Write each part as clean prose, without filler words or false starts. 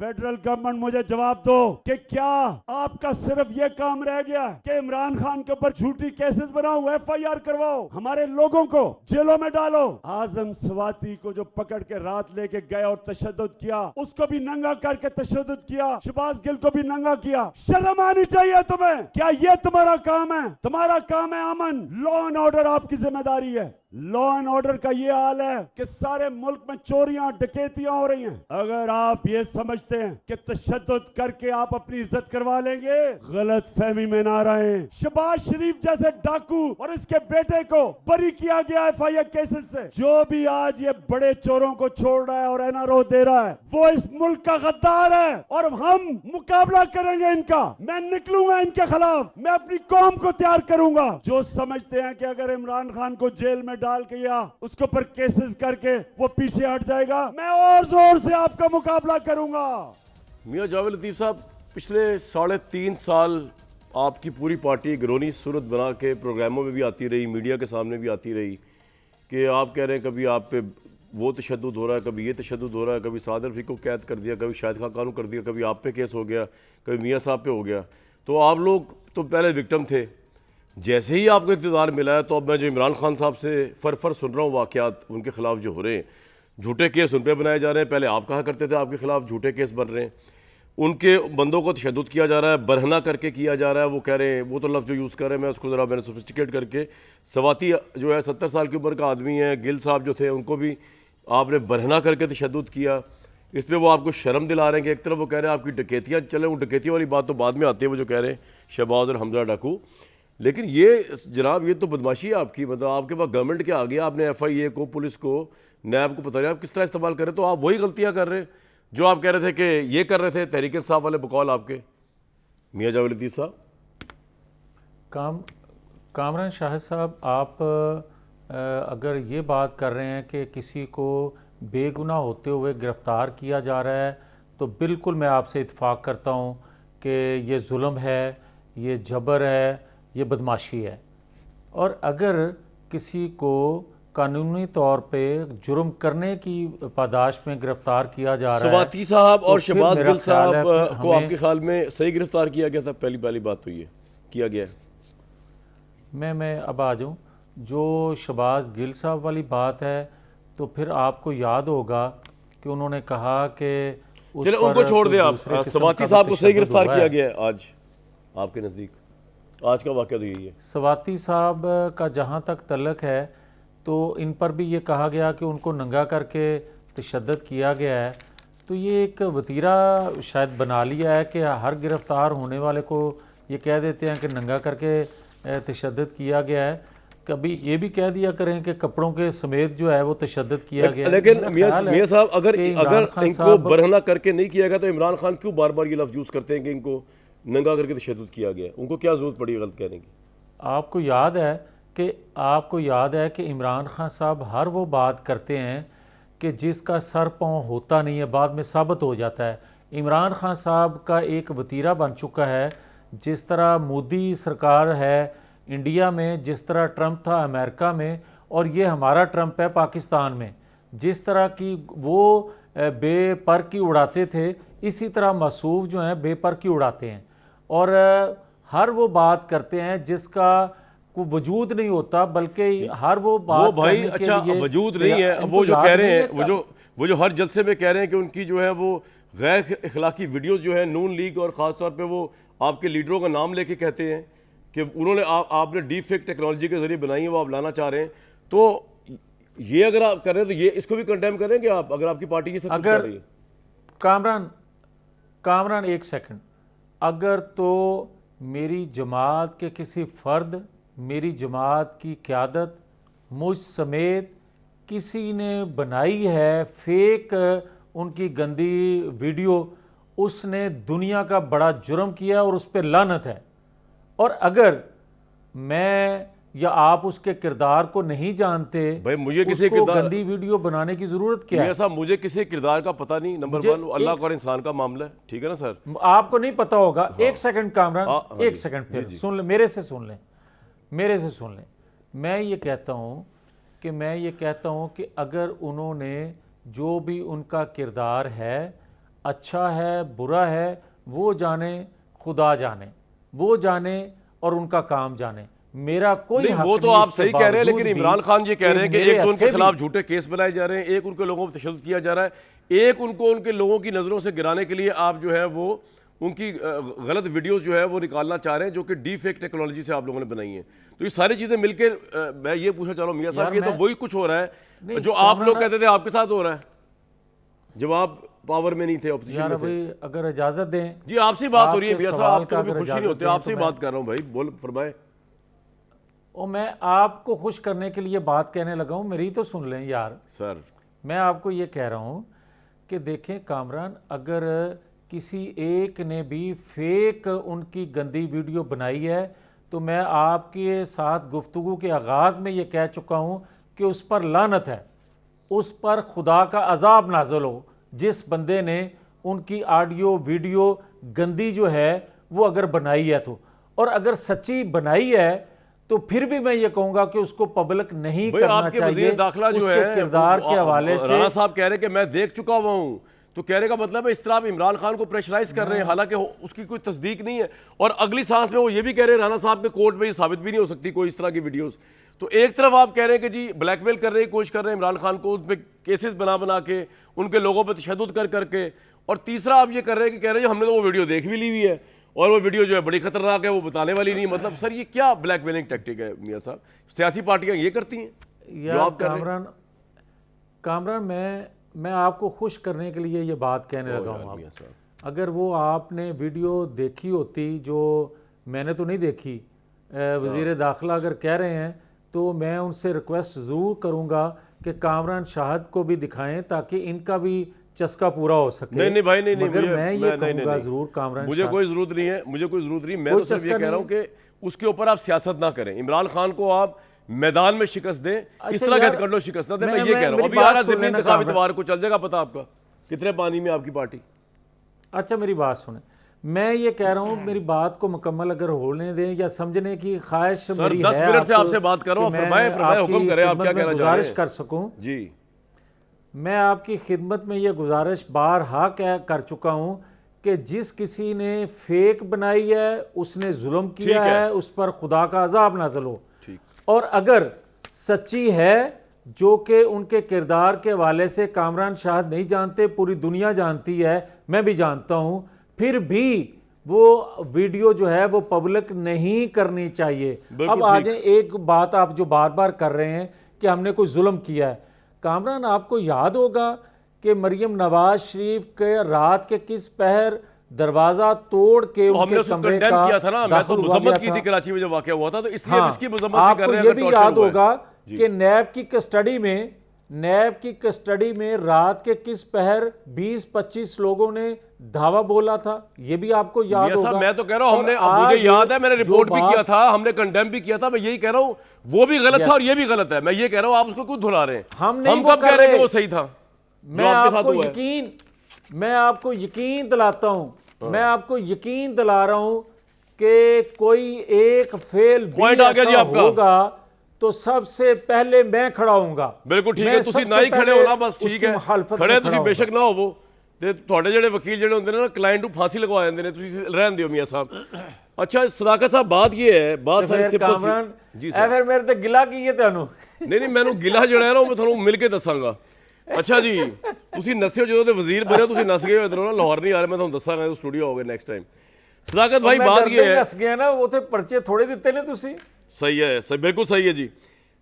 Federal government मुझे जवाब दो कि क्या आपका सिर्फ ये काम रह गया कि इमरान खान के ऊपर झूठी केसेस बनाओ, FIR करवाओ, हमारे लोगों को जेलों में डालो। आजम स्वाति को जो पकड़ के रात लेके गए और तशद्दुद किया, उसको भी नंगा करके तशद्दुद किया, शहबाज गिल को भी नंगा किया। शर्म आनी चाहिए तुम्हें। क्या ये तुम्हारा काम है? तुम्हारा काम है अमन, लॉ एंड ऑर्डर आपकी जिम्मेदारी है। लॉ एंड ऑर्डर का ये हाल है कि सारे मुल्क में चोरियां डकैतियां हो रही हैं। अगर आप ये समझते हैं कि तशद्दुद करके आप अपनी इज्जत करवा लेंगे, गलत फहमी में ना रहे। शहबाज शरीफ जैसे डाकू और इसके बेटे को बरी किया गया FIR केसेस से। जो भी आज ये बड़े चोरों को छोड़ रहा है और NRO दे रहा है, वो इस मुल्क का गद्दार है और हम मुकाबला करेंगे इनका। मैं निकलूंगा इनके खिलाफ, मैं अपनी कौम को तैयार करूंगा। जो समझते हैं कि अगर इमरान खान को जेल में डाल के या उसके ऊपर केसेस करके वो पीछे हट जाएगा, मैं और जोर से आपका मुकाबला करूंगा। मियां जावेद लतीफ साहब, पिछले 3.5 साल आपकी पूरी पार्टी गिरोनी सूरत बना के प्रोग्रामों में भी आती रही, मीडिया के सामने भी आती रही कि आप कह रहे हैं कभी आप पे वो तशद्दुद हो रहा है, कभी ये तशद्दुद हो रहा है, कभी साद रफ़ी को कैद कर दिया, कभी शाहिद खान कानू कर दिया, कभी आप पे केस हो गया, कभी मियाँ साहब पे हो गया। तो आप लोग तो पहले विक्टिम थे। जैसे ही आपको इक़्तिदार मिला है तो अब मैं जो इमरान खान साहब से फर सुन रहा हूँ वाक़यात उनके खिलाफ जो हो रहे हैं, झूठे केस उन पर बनाए जा रहे हैं। पहले आप कहा करते थे आपके खिलाफ झूठे केस बन रहे हैं, उनके बंदों को तशद्दुद किया जा रहा है, बरहना करके किया जा रहा है। वो कह रहे हैं, वो तो लफ्ज़ जो यूज़ कर रहे हैं मैं उसको ज़रा मैंने सोफिस्टिकेट करके, स्वाति जो है 70 साल की उम्र का आदमी है, गिल साहब जो थे उनको भी आपने बरहना करके तशद्दुद किया। इस पर वो आपको शर्म दिला रहे हैं कि एक तरफ वो कह रहे हैं आपकी डकैतियाँ चले, वो डकैतियों वाली बात तो बाद में आती है, वो जो कह रहे हैं शहबाज और हमजा डाकू। लेकिन ये जनाब ये तो बदमाशी है आपकी, मतलब आपके पास गवर्नमेंट के आ गया, आपने FIA को, पुलिस को, नैब को पता नहीं आप किस तरह इस्तेमाल कर रहे हैं। तो आप वही गलतियाँ कर रहे हैं जो आप कह रहे थे कि ये कर रहे थे तहरीक इंसाफ वाले बकौल आपके। मियां जावेद लतीफ साहब, कामरान शाहिद साहब, आप अगर ये बात कर रहे हैं कि किसी को बेगुनाह होते हुए गिरफ़्तार किया जा रहा है तो बिल्कुल मैं आपसे इत्फाक करता हूँ कि ये जुल्म है, ये जबर है, ये बदमाशी है। और अगर किसी को कानूनी तौर पे जुर्म करने की पादाश में गिरफ्तार किया जा रहा है, स्वाति साहब और तो शहबाज गिल साहब को हमें आपके ख्याल में सही गिरफ्तार किया गया था? पहली बात तो ये किया गया है। मैं अब आ जाऊँ, जो शहबाज गिल साहब वाली बात है, तो फिर आपको याद होगा कि उन्होंने कहा कि चलो उनको छोड़ दे आप। स्वाति साहब को सही गिरफ्तार किया गया है आज आपके नज़दीक? आज का वाक़या तो यही है। स्वाति साहब का जहाँ तक तल्लक है तो इन पर भी ये कहा गया कि उनको नंगा करके तशद्दुद किया गया है। तो ये एक वतीरा शायद बना लिया है कि हर गिरफ़्तार होने वाले को ये कह देते हैं कि नंगा करके तशद्दुद किया गया है। कभी ये भी कह दिया करें कि कपड़ों के समेत जो है वो तशद्दुद किया गया है। लेकिन मियां साहब, अगर इनको बरहना करके नहीं किया गया तो इमरान खान क्यों बार बार ये लफ्ज़ यूज़ करते हैं कि इनको नंगा करके तशद्दुद किया गया? उनको क्या ज़रूरत पड़ी गलत कहने की? आपको याद है कि इमरान खान साहब हर वो बात करते हैं कि जिसका सर पाँव होता नहीं है बाद में साबित हो जाता है। इमरान खान साहब का एक वतीरा बन चुका है। जिस तरह मोदी सरकार है इंडिया में, जिस तरह ट्रंप था अमेरिका में, और ये हमारा ट्रंप है पाकिस्तान में, जिस तरह की वो बेपर की उड़ाते थे, इसी तरह मसूफ जो हैं बेपर की उड़ाते हैं और हर वो बात करते हैं जिसका कोई वजूद नहीं होता, बल्कि हर वो बात भाई अच्छा वजूद नहीं है। वो जो कह रहे हैं, वो जो हर जलसे में कह रहे हैं कि उनकी जो है वो गैर इखलाकी वीडियोस जो है नून लीग और ख़ास तौर पे वो आपके लीडरों का नाम लेके कहते हैं कि उन्होंने आपने डीप फेक टेक्नोलॉजी के जरिए बनाई है, वो आप लाना चाह रहे हैं। तो ये अगर आप कर रहे हैं तो ये इसको भी कंडेम करेंगे आप, अगर आपकी पार्टी ये सब कुछ कर रही है? कामरान एक सेकंड, अगर तो मेरी जमात के किसी फ़र्द, मेरी जमात की क़यादत मुझ समेत किसी ने बनाई है फेक उनकी गंदी वीडियो, उसने दुनिया का बड़ा जुर्म किया और उस पर लानत है। और अगर मैं या आप उसके किरदार को नहीं जानते, भाई मुझे किसी किरदार गंदी वीडियो बनाने की जरूरत क्या है? साहब मुझे किसी किरदार का पता नहीं। नंबर 1 अल्लाह का और इंसान का मामला है, ठीक है ना सर? आपको नहीं पता होगा। हाँ। एक सेकंड कामरान, एक सेकंड फिर सुन ले, मेरे से सुन लें। मैं ये कहता हूँ कि अगर उन्होंने जो भी उनका किरदार है अच्छा है बुरा है वो जाने, खुदा जाने, वो जाने और उनका काम जाने। मेरा कोई नहीं, हक वो तो नहीं आप इसके सही कह रहे हैं, बावजूद लेकिन भी इमरान खान ये कह रहे हैं कि मेरे एक तो उनके हथे खिलाफ भी- झूठे केस बनाए जा रहे हैं, एक उनके लोगों पर तशद्दुद किया जा रहा है, एक उनको उनके लोगों की नज़रों से गिराने के लिए आप जो है वो उनकी गलत वीडियोस जो है वो निकालना चाह रहे हैं, जो कि डी फेक टेक्नोलॉजी से आप लोगों ने बनाई है। तो ये सारी चीज़ें मिलकर मैं ये पूछना चाह रहा हूँ मियाँ साहब, यार ये तो मैं- वही कुछ हो रहा है नहीं, जो आप लोग कामरान- कहते थे आपके साथ हो रहा है जब आप पावर में नहीं थे, ऑपोजिशन यार में थे। भाई अगर इजाज़त दें जी आपसे बात हो रही है आपके मियाँ साहब, सवाल आप तो का कभी अगर खुश नहीं इजाज़त होते, दें आपसे तो ही बात कर रहा हूँ भाई, बोल फरमाए। और मैं आपको खुश करने के लिए बात कहने लगा हूँ, मेरी तो सुन लें यार। सर मैं आपको ये कह रहा हूँ कि देखें कामरान, अगर किसी एक ने भी फेक उनकी गंदी वीडियो बनाई है तो मैं आपके साथ गुफ्तगू के आगाज़ में ये कह चुका हूँ कि उस पर लानत है, उस पर खुदा का अजाब नाज़िल हो जिस बंदे ने उनकी ऑडियो वीडियो गंदी जो है वो अगर बनाई है तो। और अगर सच्ची बनाई है तो फिर भी मैं ये कहूँगा कि उसको पब्लिक नहीं भाई करना आपके चाहिए। वजीर दाखिला जो उसके है किरदार के हवाले से राणा साहब कह रहे हैं कि मैं देख चुका हुआ हूं, तो कहने का मतलब है इस तरह आप इमरान खान को प्रेशराइज कर रहे हैं, हालांकि उसकी कोई तस्दीक नहीं है। और अगली सांस में वो ये भी कह रहे हैं राणा साहब के कोर्ट में ये साबित भी नहीं हो सकती कोई इस तरह की वीडियोस। तो एक तरफ आप कह रहे हैं कि जी ब्लैकमेल करने की कोशिश कर रहे हैं इमरान खान को, उन पर केसेस बना बना के उनके लोगों पर तशद्दुद कर करके, और तीसरा आप ये कर रहे हैं कि कह रहे हैं हमने तो वो वीडियो देख भी ली हुई है और वो वीडियो जो है बड़ी खतरनाक है, वो बताने वाली नहीं। मतलब सर ये क्या ब्लैकमेलिंग टैक्टिक है मियाँ साहब? सियासी पार्टियां ये करती हैं जो यार आप कर रहे हैं? कामरान मैं आपको खुश करने के लिए ये बात कहने लगा यार हूँ। मियां अब साहब। अगर वो आपने वीडियो देखी होती, जो मैंने तो नहीं देखी, वज़ीर दाखिला अगर कह रहे हैं तो मैं उनसे रिक्वेस्ट ज़रूर करूँगा कि कामरान शाहद को भी दिखाएं ताकि इनका भी चस्का पूरा हो सके। नहीं भाई नहीं, मगर मुझे- मैं ये नहीं, कहूँगा नहीं। ज़रूर कामरान मुझे शाहद, कोई जरूरत नहीं है, मुझे कोई जरूरत नहीं। मैं कोई तो सिर्फ ये चस्का कह रहा हूँ कि उसके ऊपर आप सियासत ना करें। इमरान खान को आप मैदान में शिकस्त दें, इस अच्छा तरह के यार, हथकंडों शिकस्त ना दें। मैं मैं- ये कह रहा हूँ मेरी अभी आ रहा बात सुन ज़मीनी लेना इंतखाबी कामरान। इतवार को, चल जाएगा पता आपका कितने पानी में आपकी पार्टी। अच्छा मेरी बात सुने, मैं ये कह रहा हूँ मेरी बात को मुकम्मल अगर होने दें या समझने की ख्वाहिश मेरी 10 है मिनट से आपको आपसे बात कर रहा हूँ, कि मैं फरमाएं, आपकी हुक्म करें, आप खिदमत क्या में कहना चाह रहे गुजारिश हैं? कर सकूँ। जी मैं आपकी खिदमत में ये गुजारिश बारहा कर चुका हूँ कि जिस किसी ने फेक बनाई है उसने जुल्म किया ठीक है। है, उस पर खुदा का अजाब नाज़िल हो। ठीक। और अगर सच्ची है, जो कि उनके किरदार के हवाले से कामरान शाहद नहीं जानते, पूरी दुनिया जानती है, मैं भी जानता हूँ, फिर भी वो वीडियो जो है वो पब्लिक नहीं करनी चाहिए। बिल्कुल अब आ ठीक। जाए एक बात आप जो बार बार कर रहे हैं कि हमने कोई जुल्म किया है। कामरान आपको याद होगा कि मरियम नवाज शरीफ के रात के किस पहर दरवाजा तोड़ के तो उनके हमने उसको कमरे कंडेम का किया था ना, मैं तो दाखिल हुआ मजम्मत गया की था। थी कराची में जब वाकया हुआ था, तो इसलिए हाँ, इसकी मजम्मत भी कर आपको रहे हैं ये अगर भी torture याद हुआ है। होगा जी। कि नैब की कस्टडी में रात के किस पहर 20-25 लोगों ने धावा बोला था, ये भी आपको याद मियां साहब, होगा। मैं तो कह रहा हूं और हमने, आज मुझे याद है मैंने जो रिपोर्ट भी बात- किया था, हमने कंडेम भी किया था। मैं यही कह रहा हूं वो भी गलत था और ये भी गलत है। मैं ये कह रहा हूं आप उसको क्यों धुला रहे हैं? हम नहीं वो कब कह कर रहे हैं कि रहे। वो सही था जो मैं आपके साथ आपको हुआ है? मैं आपको यकीन दिलाता हूं, मैं आपको यकीन दिला रहा हूं कि कोई एक फेल भी पॉइंट आ गया जी ऐसा आपका। होगा तो सबसे पहले मैं खड़ा होऊंगा। बिल्कुल ठीक मैं है, तुसी सबसे ना ही खड़े पहले हो ना, बस ठीक उसकी है। मुखालफत खड़े में तुसी खड़ा बेशक ना होवो ते ਤੁਹਾਡੇ ਜਿਹੜੇ ਵਕੀਲ ਜਿਹੜੇ ਹੁੰਦੇ ਨੇ ਨਾ, ਕਲਾਇੰਟ ਨੂੰ फांसी लगवा ਜਾਂਦੇ ਨੇ, ਤੁਸੀਂ ਰਹਿਣ ਦਿਓ मियां साहब। अच्छा सदाकत साहब, बात ये है, बात सारी फिर सिंपल कामरान जी ए फिर मेरे ते गिला की है ਤੁਹਾਨੂੰ नहीं मैनू गिला ਜਿਹੜਾ है ना, मैं ਤੁਹਾਨੂੰ मिल के दसांगा। अच्छा जी, ਤੁਸੀਂ ਨਸਿਓ ਜਦੋਂ ਦੇ ਵਜ਼ੀਰ ਬਣੇ, ਤੁਸੀਂ ਨਸ ਗਏ ਹੋ ਇਧਰੋਂ ਨਾ, ਲਾਹੌਰ ਨਹੀਂ ਆ ਰਹੇ, मैं ਤੁਹਾਨੂੰ ਦਸਾਂਗਾ ਜਦੋਂ स्टूडियो आओगे नेक्स्ट टाइम। सदाकत भाई, मैं बात डरते ये है, नस गया ना, उथे पर्चे थोड़े ਦਿੱਤੇ ਨੇ ਤੁਸੀਂ। सही है, सही, बिल्कुल सही है जी।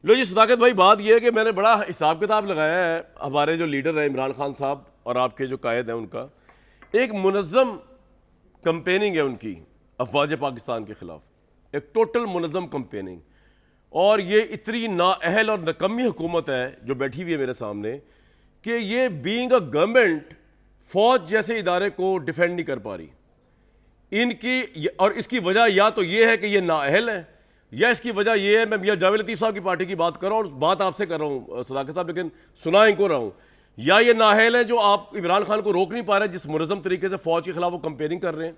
लो जी सदाकत भाई, बात यह है कि मैंने बड़ा हिसाब किताब लगाया है, हमारे जो लीडर हैं इमरान खान साहब और आपके जो कायद हैं उनका एक मुनज़्ज़म कंपेनिंग है उनकी अफवाज पाकिस्तान के ख़िलाफ़, एक टोटल मुनज़्ज़म कंपेनिंग। और ये इतनी नाअहल और नकम्मी हुकूमत है जो बैठी हुई है मेरे सामने कि ये बीइंग अ गवर्नमेंट फ़ौज जैसे इदारे को डिफेंड नहीं कर पा रही इनकी। और इसकी वजह या तो ये है कि ये नाअहल है, या इसकी वजह ये है, मैं मियां जावेद लतीफ़ साहब की पार्टी की बात कर रहा हूँ और बात आपसे कर रहा हूँ सदाकत साहब, लेकिन सुना इनको रहा हूँ, या ये नाअहल है जो आप इमरान खान को रोक नहीं पा रहे जिस मुनज़्ज़म तरीके से फ़ौज के खिलाफ वो कंपेनिंग कर रहे हैं,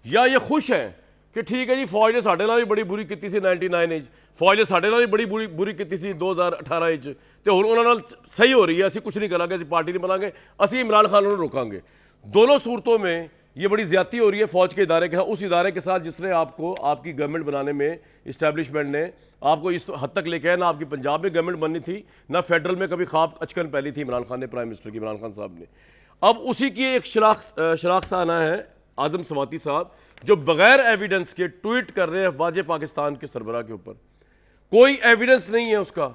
या ये खुश हैं कि ठीक है जी फौज ने साढ़े नाल भी बड़ी बुरी की सी 99 फौज ने साढ़े नाल भी बड़ी बुरी की सी 2018 तो हुण उन्हां नाल सही हो रही है, असीं कुछ नहीं करांगे, असीं पार्टी नहीं बनांगे, असीं इमरान खान नूं रोकांगे। दोनों सूरतों में ये बड़ी ज्यादती हो रही है फौज के इदारे के साथ, उस इदारे के साथ जिसने आपको आपकी गवर्नमेंट बनाने में, इस्टेब्लिशमेंट ने आपको इस हद तक लेके आया। ना आपकी पंजाब में गवर्नमेंट बननी थी, ना फेडरल में कभी ख्वाब अचकन पहली थी इमरान खान ने, प्राइम मिनिस्टर की इमरान खान साहब ने। अब उसी की एक शराख्साना है आजम सवाती साहब, जो बगैर एविडेंस के ट्वीट कर रहे हैं अफवाज पाकिस्तान के सरबराह के ऊपर। कोई एविडेंस नहीं है उसका,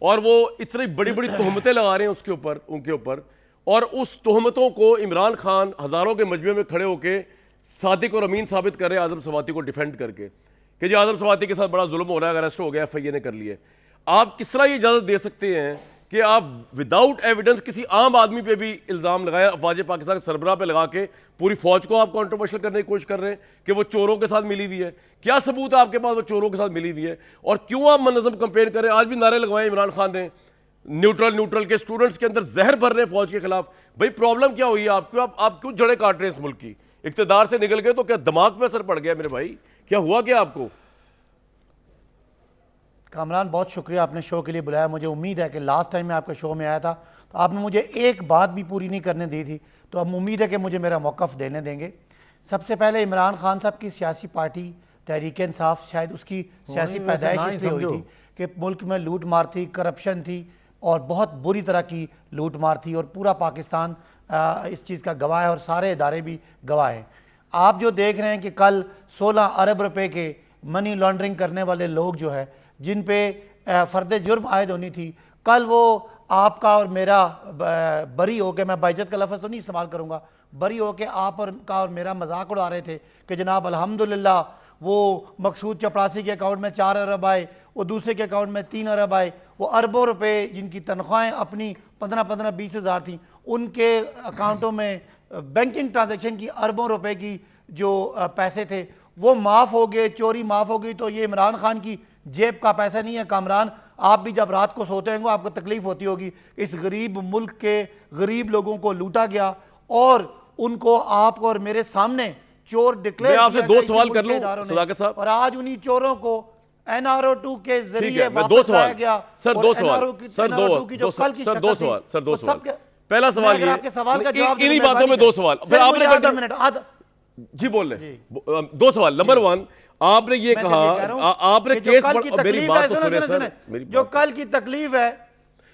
और वो इतनी बड़ी बड़ी तोहमतें लगा रहे हैं उसके ऊपर, उनके ऊपर। और उस तोहमतों को इमरान खान हज़ारों के मजमे में खड़े होकर सादिक और अमीन साबित कर रहे हैं आजम सवाती को डिफेंड करके कि जी आजम सवाती के साथ बड़ा जुल्म हो रहा है, अरेस्ट हो गया, FIA ने कर लिया। आप किस तरह ये इजाज़त दे सकते हैं कि आप विदाउट एविडेंस किसी आम आदमी पे भी इल्ज़ाम लगाए, अफवाज पाकिस्तान के सरबराह पे लगा के पूरी फौज को आप कॉन्ट्रोवर्शियल करने की कोशिश कर रहे हैं कि वो चोरों के साथ मिली हुई है? क्या सबूत है आपके पास वो चोरों के साथ मिली हुई है? और क्यों आप मनज़म कंपेयर करें? आज भी नारे लगवाए इमरान खान ने न्यूट्रल के, स्टूडेंट्स के अंदर जहर भर रहे हैं फौज के खिलाफ। भाई प्रॉब्लम क्या हुई है आपको? आप क्यों जड़े काट रहे हैं इस मुल्क की? इक्तदार से निकल गए तो क्या दिमाग पे असर पड़ गया मेरे भाई? क्या हुआ क्या आपको? कामरान, बहुत शुक्रिया आपने शो के लिए बुलाया। मुझे उम्मीद है कि लास्ट टाइम मैं आपके शो में आया था तो आपने मुझे एक बात भी पूरी नहीं करने दी थी, तो अब उम्मीद है कि मुझे मेरा मौक़िफ़ देने देंगे। सबसे पहले इमरान खान साहब की सियासी पार्टी तहरीक इंसाफ, शायद उसकी सियासी पैदाइश इसलिए हुई थी कि मुल्क में लूट मार थी, करप्शन थी और बहुत बुरी तरह की लूट मार थी, और पूरा पाकिस्तान इस चीज़ का गवाह है और सारे इदारे भी गवाह हैं। आप जो देख रहे हैं कि कल 16 अरब रुपए के मनी लॉन्ड्रिंग करने वाले लोग जो है, जिन पे फ़र्द जुर्म आयद होनी थी, कल वो आपका और मेरा बरी हो के, मैं बाइज्जत का लफ्ज़ तो नहीं इस्तेमाल करूँगा, बरी हो के आप और मेरा मजाक उड़ा रहे थे कि जनाब अल्हम्दुलिल्लाह वो मकसूद चपरासी के अकाउंट में 4 अरब आए, वो दूसरे के अकाउंट में 3 अरब आए, वो अरबों रुपए जिनकी तनख्वाहें अपनी 15-20 हज़ार थी, उनके अकाउंटों में बैंकिंग ट्रांजैक्शन की अरबों रुपए की जो पैसे थे वो माफ़ हो गए, चोरी माफ़ हो गई। तो ये इमरान खान की जेब का पैसा नहीं है। कामरान, आप भी जब रात को सोते होंगे आपको तकलीफ होती होगी, इस गरीब मुल्क के गरीब लोगों को लूटा गया और उनको आप और मेरे सामने चोर डिक्लेयर। मैं आपसे 2 सवाल कर लूं सदाकत साहब, और आज उन्हीं चोरों को NRO2 के जरिए वापस लाया गया। सर 2 सवाल, सर 2 सवाल। पहला सवाल ये, आपके सवाल का जवाब इन्हीं बातों में 2 सवाल, फिर आपने जी बोल रहे 2 सवाल। नंबर 1, आपने ये कहा, आपने केस, मेरी बात तो सुने सर, जो कल की तकलीफ है,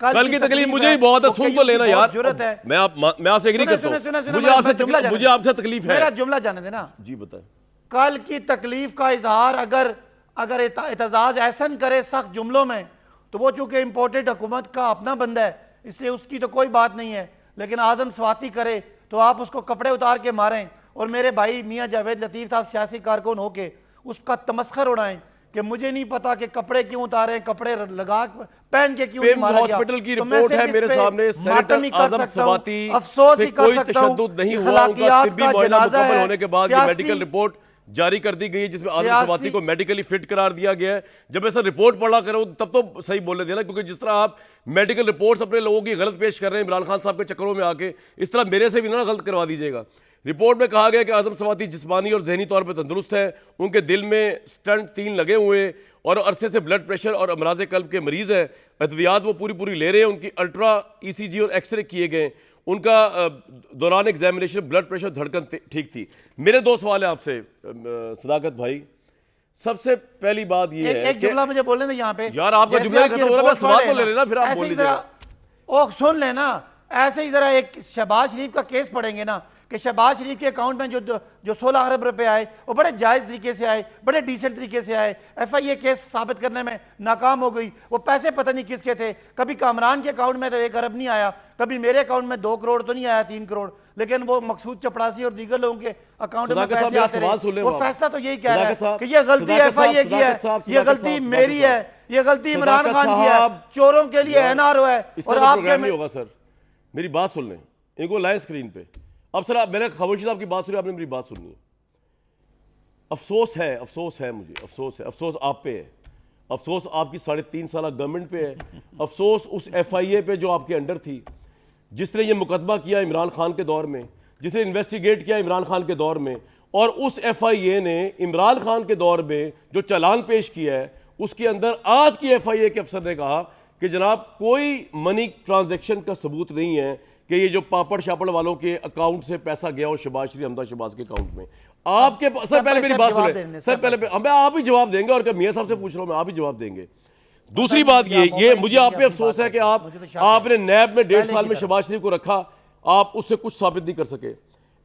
कल की तकलीफ मुझे ही बहुत है, सुन तो लेना यार। मैं आपसे एग्री करता हूं, मुझे आपसे तकलीफ है। मेरा जुमला जाने देना जी, बताएं। कल की तकलीफ का इजहार अगर एतजाज एहसन करे सख्त जुमलों में, तो वो चूंकि इम्पोर्टेड हुकूमत का अपना बंदा है इसलिए उसकी तो कोई बात नहीं है, लेकिन आजम स्वाति करे तो आप उसको कपड़े उतार के मारें और मेरे भाई मियां जावेद लतीफ़ साहब सियासी कारकुन होके उसका तमस्खर उड़ाएं कि मुझे नहीं पता कि कपड़े क्यों उतारे, कपड़े लगा पहन के क्यों मारा गया। हॉस्पिटल की रिपोर्ट है मेरे सामने, सेनेटर आजम सवाती अफसोस पे कोई तशद्दुद नहीं हुआ, उनका तिब्बी मुआयना मुकम्मल होने के बाद ये मेडिकल रिपोर्ट जारी कर दी गई है जिसमें आजम सवाती को मेडिकली फिट करार दिया गया है। जब ऐसा रिपोर्ट पढ़ा करो तब तो सही बोलने देना, क्योंकि जिस तरह आप मेडिकल रिपोर्ट्स अपने लोगों की गलत पेश कर रहे हैं इमरान खान साहब के चक्करों में आके, इस तरह मेरे से भी ना गलत करवा दीजिएगा। रिपोर्ट में कहा गया कि आजम सवाती जिस्मानी और जहनी तौर पर तंदुरुस्त है, उनके दिल में स्टंट 3 लगे हुए और अरसे से ब्लड प्रेशर और अमराज कल्ब के मरीज़ है, अद्वियात वो पूरी ले रहे हैं, उनकी अल्ट्रा ECG और एक्सरे किए गए, उनका दौरान एग्जामिनेशन ब्लड प्रेशर धड़कन ठीक थी। मेरे 2 सवाल है आपसे सदाकत भाई। सबसे पहली बात ये है, एक जुमला मुझे बोलने दे यहाँ पे यार, आपका जुमला खत्म हो रहा है, सवाल तो ले लेना, फिर आप बोल लीजिएगा। ओ सुन लेना, ऐसे ही जरा एक शहबाज शरीफ का केस पढ़ेंगे ना कि शहबाज शरीफ के अकाउंट में जो 16 अरब रुपए आए वो बड़े जायज़ तरीके से आए, बड़े डिसेंट तरीके से आए। FIA केस साबित करने में नाकाम हो गई। वो पैसे पता नहीं किसके थे, कभी कामरान के अकाउंट में तो 1 अरब नहीं आया, कभी मेरे अकाउंट में 2 करोड़ तो नहीं आया, 3 करोड़, लेकिन वो मकसूद चपरासी और दीगर लोगों के अकाउंट में पैसे आते रहे। वो फैसला तो यही कह रहा है कि ये गलती FIA की है, ये गलती मेरी है, ये गलती इमरान खान की है, चोरों के लिए NRO है। और आपके नहीं होगा सर, मेरी बात सुन लें, इनको लाए स्क्रीन पे। अब सर मैंने खामोशी से आपकी बात सुनी, आपने मेरी बात सुननी है। अफसोस है मुझे, अफसोस आप पे है, अफसोस आपकी 3.5 साल गवर्नमेंट पे है, अफसोस उस FIA पे जो आपके अंडर थी, जिसने ये मुकदमा किया इमरान खान के दौर में, जिसने इन्वेस्टिगेट किया इमरान खान के दौर में, और उस FIA ने इमरान खान के दौर में जो चालान पेश किया है उसके अंदर आज की FIA के अफसर ने कहा कि जनाब कोई मनी ट्रांजैक्शन का सबूत नहीं है कि ये जो पापड़ शापड़ वालों के अकाउंट से पैसा गया हो शहबाज शरीफ, हमदा शहबाज के अकाउंट में, आपके सर पहले मेरी बात सुने सर, पहले मैं आप ही जवाब देंगे, और मियां साहब से पूछ रहा हूं मैं, आप ही जवाब देंगे। दूसरी बात ये मुझे आप पे अफसोस है कि आपने नैब में 1.5 साल में शहबाज शरीफ को रखा, आप उससे कुछ साबित नहीं कर सके।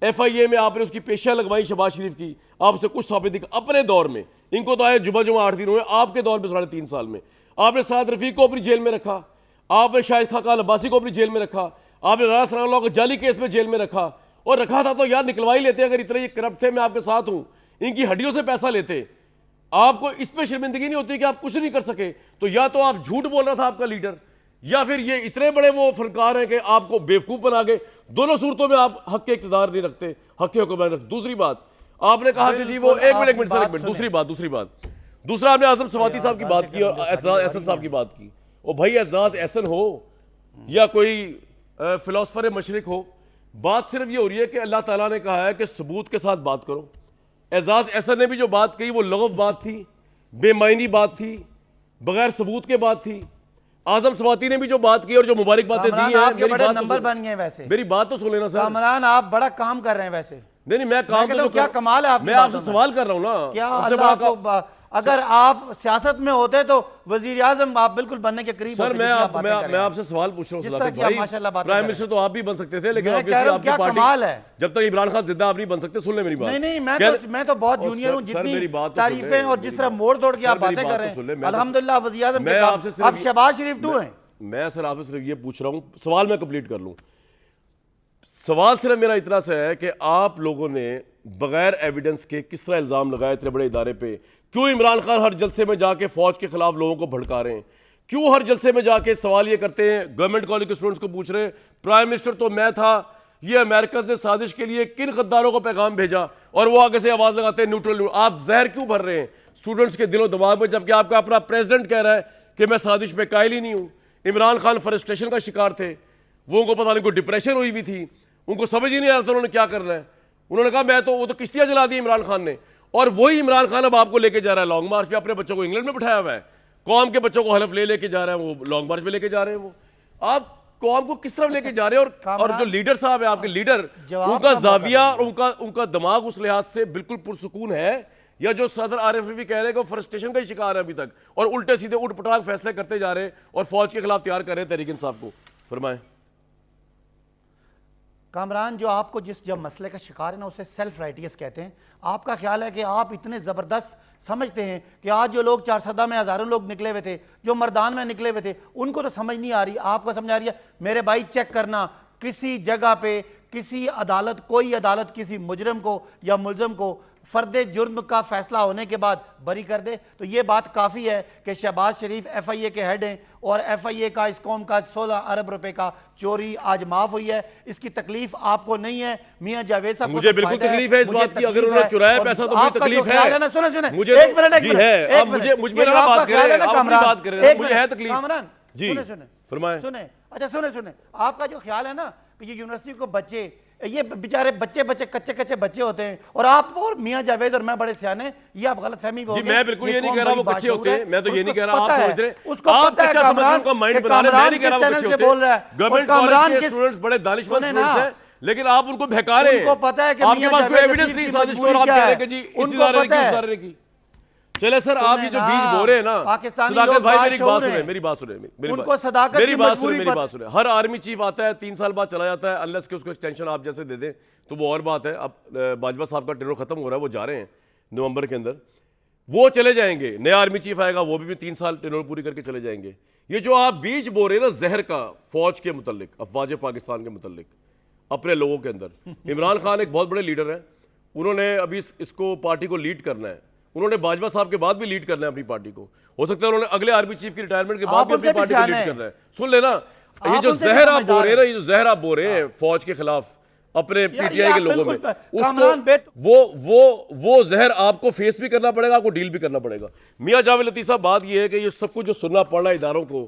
FIA में आपने उसकी पेशियां लगवाई शहबाज शरीफ की, आप उससे कुछ साबित नहीं कर, अपने दौर में, इनको तो आए जुमा 8 दिन हुए, आपके दौर में 3.5 साल में आपने साद रफीक को अपनी जेल में रखा, आपने शाहिद खाकान अब्बासी को अपनी जेल में रखा, आपने राना सनाउल्लाह को जाली केस में जेल में रखा, और रखा था तो यार निकलवा ही लेते, अगर इतने ये करप्ट थे, मैं आपके साथ हूं, इनकी हड्डियों से पैसा लेते। आपको इस पे शर्मिंदगी नहीं होती कि आप कुछ नहीं कर सके, तो या तो आप झूठ बोल रहा था आपका लीडर, या फिर ये इतने बड़े वो फनकार हैं कि आपको बेवकूफ बना गए। दोनों सूरतों में आप हक के इक़्तिदार नहीं रखते, हक के हुक्मरान रखते। दूसरी बात आपने कहा कि जी वो एक मिनट सर, एक मिनट, दूसरी बात दूसरा आपने आजम सवाती साहब की बात की और एजाज एहसन साहब की बात की। ओ भाई, एजाज एहसन हो या कोई फिलोसफर मशरिक हो, बात सिर्फ ये हो रही है कि अल्लाह ताला ने कहा है कि सबूत के साथ बात करो। एजाज एहसन ने भी जो बात कही वो लगव बात थी, बेमायनी बात थी, बगैर सबूत के बात थी। आजम सवाती ने भी जो बात की और जो मुबारक बातें दी हैं, मेरी बात तो सुन लेना सर। कामरान आप बड़ा काम कर रहे हैं वैसे। नहीं, मैं काम तो क्या कमाल है आपकी, मैं आपसे सवाल कर रहा हूँ ना। क्या आपको, अगर आप सियासत में होते तो वजीर आजम आप बिल्कुल बनने के करीब सर। मैं आपसे सवाल पूछ रहा हूँ, प्राइम मिनिस्टर तो आप भी बन सकते थे, लेकिन आपकी पार्टी है, जब तक इमरान खान जिंदा आप नहीं बन सकते। सुन ले मेरी बात। नहीं, मैं तो बहुत जूनियर हूँ, जितनी तारीफें और जिस तरह मोड़ तोड़ के आप बातें कर रहे हैं, अल्हम्दुलिल्लाह वजीर आजम अब शहबाज शरीफ 2 हैं। मैं सर आपसे सिर्फ ये पूछ रहा हूँ, सवाल मैं कंप्लीट कर लूँ। सवाल सिर्फ मेरा इतना सा है कि आप लोगों ने बगैर एविडेंस के किस तरह इल्ज़ाम लगाए इतने बड़े इदारे पे? क्यों इमरान खान हर जलसे में जाके फौज के खिलाफ लोगों को भड़का रहे हैं? क्यों हर जलसे में जाके सवाल ये करते हैं, गवर्नमेंट कॉलेज के स्टूडेंट्स को पूछ रहे हैं प्राइम मिनिस्टर तो मैं था, ये अमेरिका ने साजिश के लिए किन गद्दारों को पैगाम भेजा, और वो आगे से आवाज लगाते हैं न्यूट्रल। आप जहर क्यों भर रहे हैं स्टूडेंट्स के दिलो दिमाग में, जबकि आपका अपना प्रेसिडेंट कह रहा है कि मैं साजिश में कायल ही नहीं हूं। इमरान खान फ्रस्ट्रेशन का शिकार थे, वो उनको पता नहीं कोई डिप्रेशन हुई हुई थी, उनको समझ ही नहीं आ रहा था उन्होंने क्या करना है। उन्होंने कहा मैं तो, वो तो किश्तियां जला दी इमरान खान ने, और वही इमरान खान अब आपको लेके जा रहा है लॉन्ग मार्च पे। अपने बच्चों को इंग्लैंड में बिठाया हुआ है, कौम के बच्चों को हलफ लेके जा रहे हैं, वो लॉन्ग मार्च पे लेके जा रहे हैं। वो आप कौम को किस तरह लेके जा रहे हैं? और जो लीडर साहब है आपके लीडर, उनका जाविया और उनका दिमाग उस लिहाज से बिल्कुल पुरसुकून है, या जो सदर आरिफ रफी कह रहे हैं कि फ्रस्ट्रेशन का ही शिकार है अभी तक, और उल्टे सीधे उठ पटांग फैसले करते जा रहे हैं और फौज के खिलाफ तैयार कर रहे हैं तहरीक इंसाफ को? फरमाएं। कामरान, जो आपको जब मसले का शिकार है ना, उसे सेल्फ राइटियस कहते हैं। आपका ख्याल है कि आप इतने ज़बरदस्त समझते हैं कि आज जो लोग 4 में हज़ारों लोग निकले हुए थे, जो मैदान में निकले हुए थे, उनको तो समझ नहीं आ रही, आपको समझ आ रही है। मेरे भाई चेक करना, किसी जगह पे किसी अदालत, कोई अदालत किसी मुजरम को या मुलजम को फर्द जुर्म का फैसला होने के बाद बरी कर दे, तो ये बात काफ़ी है कि शहबाज शरीफ FIA के हेड हैं, और FIA का इस कौम का 16 अरब रुपए का चोरी आज माफ हुई है। इसकी तकलीफ आपको नहीं है, मियां जावेद साहब, मुझे बिल्कुल तकलीफ है इस बात की। अगर उन्होंने चुराया पैसा तो मुझे तकलीफ है। सुने मुझे एक मिनट है, आप मुझे बात कर रहे हैं, आप अपनी बात कर रहे हैं, मुझे है तकलीफ। कामरान जी फरमाएं। सुने, अच्छा सुने, आपका जो ख्याल है ना कि ये यूनिवर्सिटी को बच्चे, ये बेचारे बच्चे कच्चे बच्चे होते हैं, और आप और मियां जावेद और मैं बड़े सियाने, ये आप गलत फहमी जी। मैं बिल्कुल ये नहीं कह रहा वो बच्चे होते हैं, मैं तो ये नहीं कह रहा, आप समझ रहे हैं, आप कच्चा समझ रहे हैं, उनका माइंड बना रहे हैं, मैं नहीं कह रहा वो बच्चे होते हैं। गवर्नमेंट कॉलेज के स्टूडेंट्स बड़े दानिशमंद स्टूडेंट्स हैं, लेकिन आप उनको बहका रहे हैं। उनको पता है कि आपके पास कोई एविडेंस नहीं साजिश को, और आप कह रहे हैं कि जी इस इदारे ने की, उस इदारे ने की। चले सर, आप ये जो बीज बो रहे हैं ना, सदाकत भाई मेरी बात सुने, मेरी बात सुने। हर आर्मी चीफ आता है 3 साल बाद चला जाता है, अनलेस कि उसको एक्सटेंशन आप जैसे दे दें तो वो और बात है। अब बाजवा साहब का टेन्योर खत्म हो रहा है, वो जा रहे हैं नवंबर के अंदर, वो चले जाएंगे, नया आर्मी चीफ आएगा, वो भी 3 साल टेन्योर पूरी करके चले जाएंगे। ये जो आप बीज बो रहे हैं ना जहर का, फौज के मुतल्लिक, अफवाज पाकिस्तान के मुतल्लिक, अपने लोगों के अंदर, इमरान खान एक बहुत बड़े लीडर हैं, उन्होंने अभी इसको पार्टी को लीड करना है, उन्होंने बाजवा साहब के बाद भी लीड करना है अपनी पार्टी को। हो सकता है उन्होंने अगले आर्मी चीफ की रिटायरमेंट के बाद भी अपनी पार्टी को लीड करना है। सुन लेना, ये जो जहर आप बो रहे हैं ना, ये जो जहर आप बो रहे हैं फौज के खिलाफ अपने PTI के लोगों में, उसको वो जहर आपको फेस भी करना पड़ेगा, आपको डील भी करना पड़ेगा। मियां जावेद लतीफ साहब, बात ये है कि ये सब कुछ जो सुनना पड़ रहा है इदारों को,